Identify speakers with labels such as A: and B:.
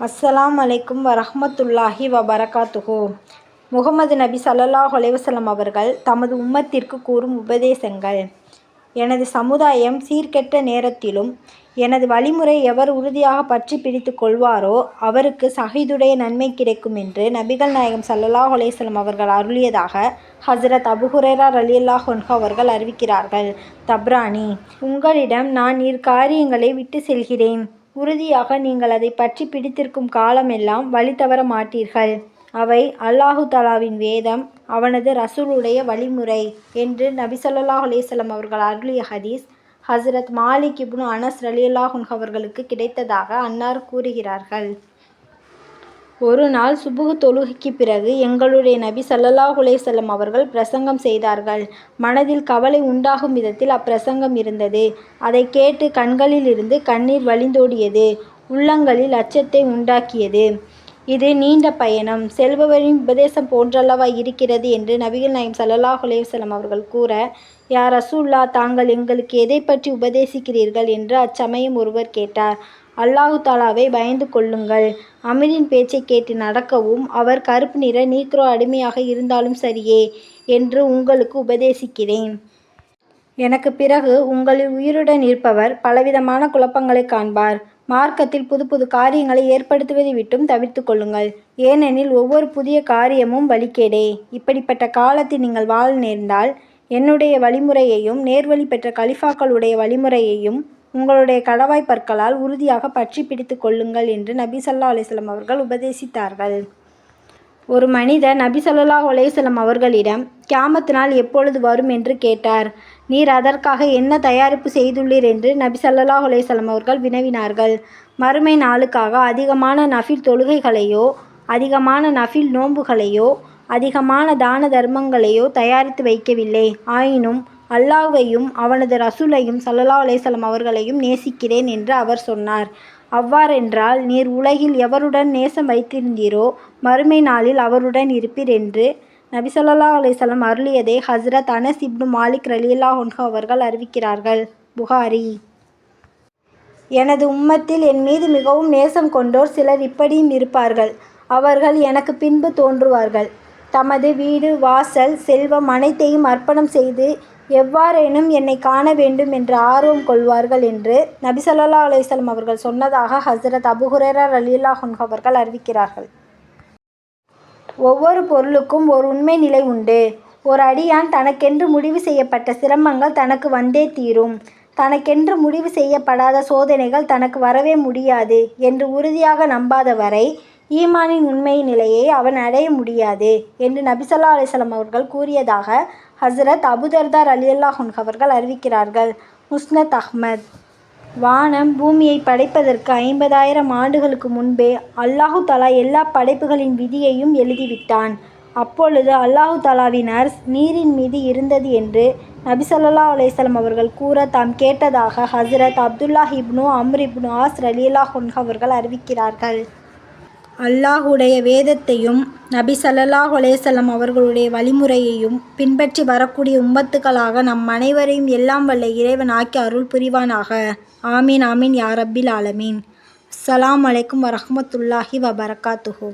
A: அஸ்ஸலாமு அலைக்கும் வரஹ்மத்துல்லாஹி வபரகாத்துஹு. முகமது நபி ஸல்லல்லாஹு அலைஹி வஸல்லம் அவர்கள் தமது உம்மத்திற்கு கூறும் உபதேசங்கள். எனது சமுதாயம் சீர்கெட்ட நேரத்திலும் எனது வழிமுறை எவர் உறுதியாக பற்றி பிடித்து கொள்வாரோ அவருக்கு ஷஹீதுடைய நன்மை கிடைக்கும் என்று நபிகள் நாயகம் ஸல்லல்லாஹு அலைஹி வஸல்லம் அவர்கள் அருளியதாக ஹஜ்ரத் அபூ ஹுரைரா ரலியல்லாஹு அன்ஹு அவர்கள் அறிவிக்கிறார்கள். தப்ரானி. உங்களிடம் நான் காரியங்களை விட்டு செல்கிறேன். உறுதியாக நீங்கள் அதை பற்றி பிடித்திருக்கும் காலமெல்லாம் வழி தவற மாட்டீர்கள். அவை அல்லாஹு தஆலாவின் வேதம், அவனது ரசூலுடைய வழிமுறை என்று நபி ஸல்லல்லாஹு அலைஹி வஸல்லம் அவர்கள் அருளிய ஹதீஸ். ஹஜ்ரத் மாலிக் இப்னு அனஸ் ரலியல்லாஹு அன்ஹு அவர்களுக்கு கிடைத்ததாக அன்னார் கூறுகிறார்கள். ஒரு நாள் சுபுஹ் தொழுகைக்கு பிறகு எங்களுடைய நபி ஸல்லல்லாஹு அலைஹி வஸல்லம் அவர்கள் பிரசங்கம் செய்தார்கள். மனதில் கவலை உண்டாகும் விதத்தில் அப்பிரசங்கம் இருந்தது. அதை கேட்டு கண்களில் இருந்து கண்ணீர் வழிந்தோடியது. உள்ளங்களில் அச்சத்தை உண்டாக்கியது. இது நீண்ட பயணம், செல்பவரின் உபதேசம் போன்றல்லவா இருக்கிறது என்று நபிகள் நாயகம் ஸல்லல்லாஹு அலைஹி வஸல்லம் அவர்கள் கூற, யா ரசூலுல்லாஹ், தாங்கள் எங்களுக்கு எதை பற்றி உபதேசிக்கிறீர்கள் என்று அச்சமயம் ஒருவர் கேட்டார். அல்லாஹு தஆலாவை பயந்து கொள்ளுங்கள், அமீரின் பேச்சை கேட்டு நடக்கவும், அவர் கருப்பு நிற நீக்ரோ அடிமையாக இருந்தாலும் சரியே என்று உங்களுக்கு உபதேசிக்கிறேன். எனக்கு பிறகு உங்களில் உயிருடன் இருப்பவர் பலவிதமான குழப்பங்களை காண்பார். மார்க்கத்தில் புது புது காரியங்களை ஏற்படுத்துவதை விட்டும் தவிர்த்து கொள்ளுங்கள். ஏனெனில் ஒவ்வொரு புதிய காரியமும் வழிகேடே. இப்படிப்பட்ட காலத்தில் நீங்கள் வாழ நேர்ந்தால் என்னுடைய வழிமுறையையும் நேர்வழி பெற்ற கலிஃபாக்களுடைய வழிமுறையையும் உங்களுடைய கடவாய் பற்களால் உறுதியாக பற்றி பிடித்து கொள்ளுங்கள் என்று நபி ஸல்லல்லாஹு அலைஹி வஸல்லம் அவர்கள் உபதேசித்தார்கள். ஒரு மனிதர் நபி ஸல்லல்லாஹு அலைஹி வஸல்லம் அவர்களிடம் கியாமத் நாள் எப்பொழுது வரும் என்று கேட்டார். நீர் அதற்காக என்ன தயாரிப்பு செய்துள்ளீர் என்று நபி ஸல்லல்லாஹு அலைஹி வஸல்லம் அவர்கள் வினவினார்கள். மறுமை நாளுக்காக அதிகமான நஃபில் தொழுகைகளையோ, அதிகமான நஃபில் நோன்புகளையோ, அதிகமான தான தர்மங்களையோ தயாரித்து வைக்கவில்லை. ஆயினும் அல்லாஹ்வையும் அவனது ரசூலையும் ஸல்லல்லாஹு அலைஹி வஸல்லம் அவர்களையும் நேசிக்கிறேன் என்று அவர் சொன்னார். அவ்வாறென்றால் நீர் உலகில் எவருடன் நேசம் வைத்திருந்தீரோ மறுமை நாளில் அவருடன் இருப்பீர் என்று நபி ஸல்லல்லாஹு அலைஹி வஸல்லம் அருளியதை ஹஜ்ரத் அனஸ் இப்னு மாலிக் ரலியல்லாஹு அன்ஹு அவர்கள் அறிவிக்கிறார்கள். புகாரி. எனது உம்மத்தில் என் மீது மிகவும் நேசம் கொண்டோர் சிலர் இப்படியும் இருப்பார்கள். அவர்கள் எனக்கு பின்பு தோன்றுவார்கள். தமது வீடு, வாசல், செல்வம் அனைத்தையும் அர்ப்பணம் செய்து எவ்வாறேனும் என்னை காண வேண்டும் என்று ஆர்வம் கொள்வார்கள் என்று நபி ஸல்லல்லாஹு அலைஹி வஸல்லம் அவர்கள் சொன்னதாக ஹஜ்ரத் அபூ ஹுரைரா ரலியல்லாஹு அன்ஹு அவர்கள் அறிவிக்கிறார்கள். ஒவ்வொரு பொருளுக்கும் ஒரு உண்மை நிலை உண்டு. ஒரு அடியான் தனக்கென்று முடிவு செய்யப்பட்ட சிரமங்கள் தனக்கு வந்தே தீரும், தனக்கென்று முடிவு செய்யப்படாத சோதனைகள் தனக்கு வரவே முடியாது என்று உறுதியாக நம்பாத வரை ஈமானின் உண்மை நிலையை அவன் அடைய முடியாது என்று நபி ஸல்லல்லாஹு அலைஹி வஸல்லம் அவர்கள் கூறியதாக ஹஜ்ரத் அபூ தர்தா ரலியல்லாஹு அன்ஹு அவர்கள் அறிவிக்கிறார்கள். முஸ்னத் அஹ்மத். வானம் பூமியை படைப்பதற்கு 50,000 ஆண்டுகளுக்கு முன்பே அல்லாஹு தஆலா எல்லா படைப்புகளின் விதியையும் எழுதிவிட்டான். அப்பொழுது அல்லாஹு தஆலாவின் அர்ஷ் நீரின் மீது இருந்தது என்று நபி ஸல்லல்லாஹு அலைஹி வஸல்லம் அவர்கள் கூற தாம் கேட்டதாக ஹஜ்ரத் அப்துல்லாஹ் இப்னு அம்ர் இப்னு ஆஸ் ரலியல்லாஹு அன்ஹு அவர்கள் அறிவிக்கிறார்கள். அல்லாஹுடைய வேதத்தையும் நபி ஸல்லல்லாஹு அலைஹி வஸல்லம் அவர்களுடைய வழிமுறையையும் பின்பற்றி வரக்கூடிய உம்மத்துக்களாக நம் அனைவரையும் எல்லாம் வல்ல இறைவன் ஆக்கி அருள் புரிவானாக. ஆமீன் ஆமீன் யா ரப்பில் ஆலமீன். அஸ்ஸலாமு அலைக்கும் வரஹ்மத்துல்லாஹி வபரகாத்துஹு.